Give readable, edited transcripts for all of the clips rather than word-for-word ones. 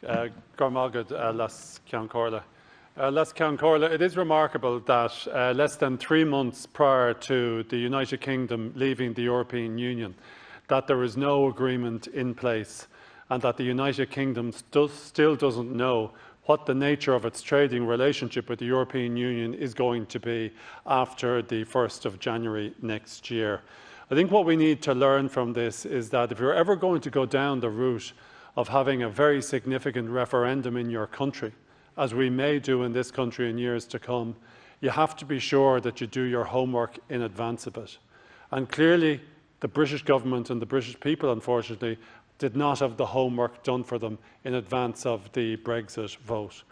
Gormagad Las Ceann Las Ceann, it is remarkable that less than 3 months prior to the United Kingdom leaving the European Union, that there is no agreement in place and that the United Kingdom still doesn't know what the nature of its trading relationship with the European Union is going to be after the 1st of January next year. I think what we need to learn from this is that if you're ever going to go down the route of having a very significant referendum in your country, as we may do in this country in years to come, you have to be sure that you do your homework in advance of it. And clearly, the British government and the British people, unfortunately, did not have the homework done for them in advance of the Brexit vote.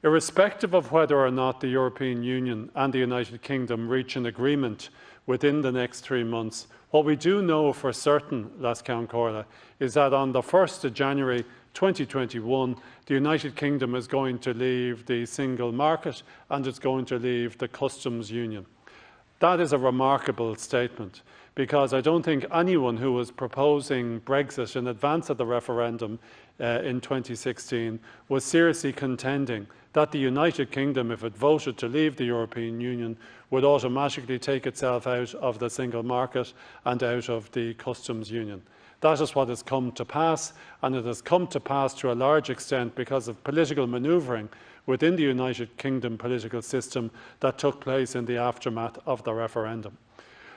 Irrespective of whether or not the European Union and the United Kingdom reach an agreement within the next 3 months, what we do know for certain, Las Ceann, is that on the 1st of January 2021, the United Kingdom is going to leave the single market and it's going to leave the customs union. That is a remarkable statement, because I don't think anyone who was proposing Brexit in advance of the referendum in 2016 was seriously contending that the United Kingdom, if it voted to leave the European Union, would automatically take itself out of the single market and out of the customs union. That is what has come to pass, and it has come to pass to a large extent because of political manoeuvring within the United Kingdom political system that took place in the aftermath of the referendum.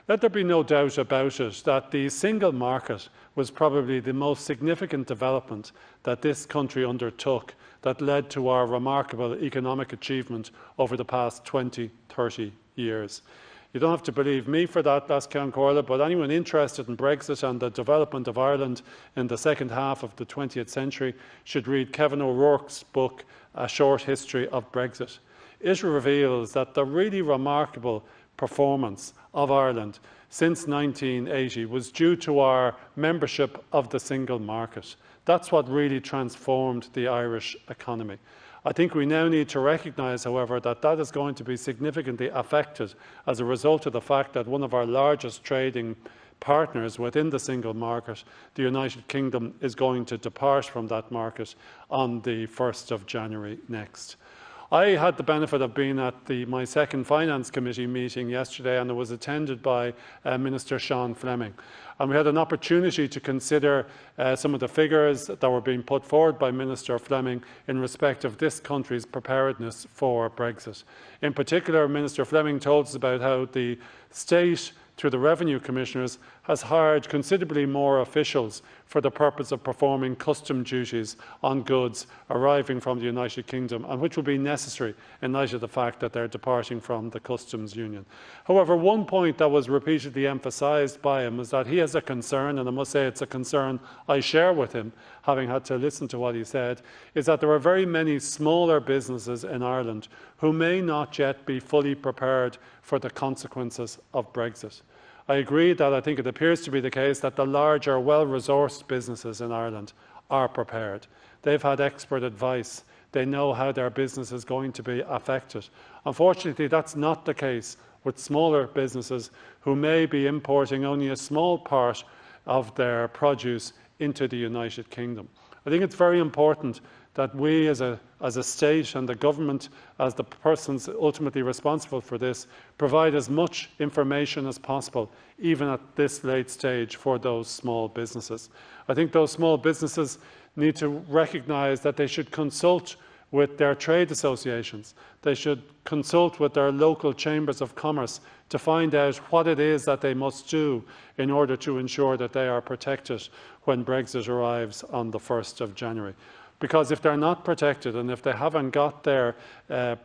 Let there be no doubt about it that the single market was probably the most significant development that this country undertook that led to our remarkable economic achievement over the past 20, 30 years. You don't have to believe me for that, Las Ceann, but anyone interested in Brexit and the development of Ireland in the second half of the 20th century should read Kevin O'Rourke's book, A Short History of Brexit. It reveals that the really remarkable performance of Ireland since 1980 was due to our membership of the single market. That's what really transformed the Irish economy. I think we now need to recognise, however, that that is going to be significantly affected as a result of the fact that one of our largest trading partners within the single market, the United Kingdom, is going to depart from that market on the 1st of January next. I had the benefit of being at my second Finance Committee meeting yesterday, and it was attended by Minister Sean Fleming. And we had an opportunity to consider some of the figures that were being put forward by Minister Fleming in respect of this country's preparedness for Brexit. In particular, Minister Fleming told us about how the state, through the Revenue Commissioners, has hired considerably more officials for the purpose of performing custom duties on goods arriving from the United Kingdom, and which will be necessary in light of the fact that they're departing from the customs union. However, one point that was repeatedly emphasised by him is that he has a concern, and I must say it's a concern I share with him, having had to listen to what he said, is that there are very many smaller businesses in Ireland who may not yet be fully prepared for the consequences of Brexit. I agree that I think it appears to be the case that the larger, well-resourced businesses in Ireland are prepared. They've had expert advice. They know how their business is going to be affected. Unfortunately, that's not the case with smaller businesses who may be importing only a small part of their produce into the United Kingdom. I think it's very important that we as a state and the government, as the persons ultimately responsible for this, provide as much information as possible, even at this late stage, for those small businesses. I think those small businesses need to recognise that they should consult with their trade associations. They should consult with their local chambers of commerce to find out what it is that they must do in order to ensure that they are protected when Brexit arrives on the 1st of January. Because if they're not protected and if they haven't got their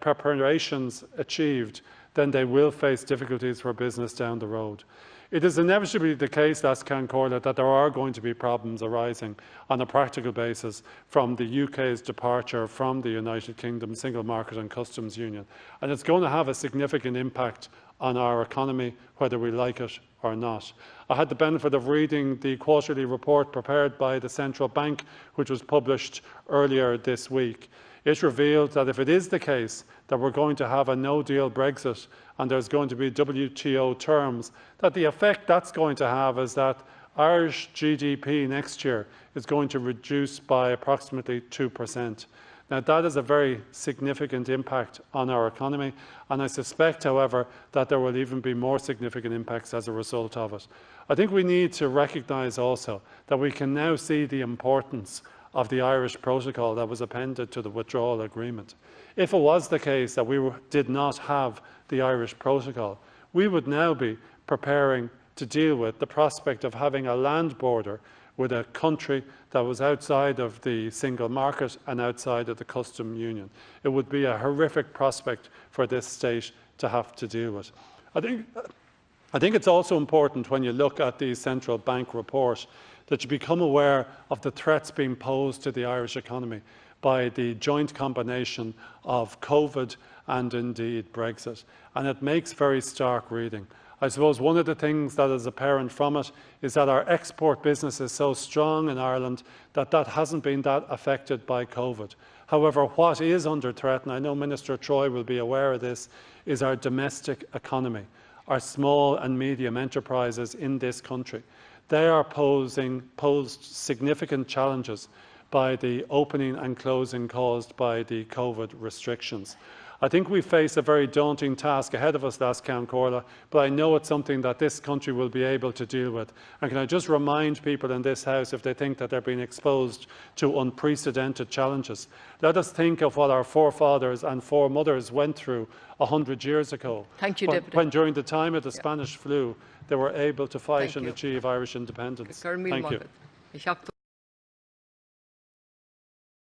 preparations achieved, then they will face difficulties for business down the road. It is inevitably the case, Las Ceann, that there are going to be problems arising on a practical basis from the UK's departure from the United Kingdom Single Market and Customs Union. And it's going to have a significant impact on our economy, whether we like it or not. I had the benefit of reading the quarterly report prepared by the Central Bank, which was published earlier this week. It revealed that if it is the case that we're going to have a no-deal Brexit and there's going to be WTO terms, that the effect that's going to have is that Irish GDP next year is going to reduce by approximately 2%. Now, that is a very significant impact on our economy, and I suspect, however, that there will even be more significant impacts as a result of it. I think we need to recognise also that we can now see the importance of the Irish protocol that was appended to the withdrawal agreement. If it was the case that we did not have the Irish protocol, we would now be preparing to deal with the prospect of having a land border with a country that was outside of the single market and outside of the custom union. It would be a horrific prospect for this state to have to deal with. I think it's also important when you look at the central bank report that you become aware of the threats being posed to the Irish economy by the joint combination of COVID and indeed Brexit. And it makes very stark reading. I suppose one of the things that is apparent from it is that our export business is so strong in Ireland that hasn't been that affected by COVID. However, what is under threat, and I know Minister Troy will be aware of this, is our domestic economy, our small and medium enterprises in this country. They are posed significant challenges by the opening and closing caused by the COVID restrictions. I think we face a very daunting task ahead of us last Count Corla, but I know it's something that this country will be able to deal with. And can I just remind people in this House, if they think that they're being exposed to unprecedented challenges, let us think of what our forefathers and foremothers went through 100 years ago. Thank you, Deputy. When during the time of the Spanish flu, they were able to fight and achieve Irish independence. Thank you.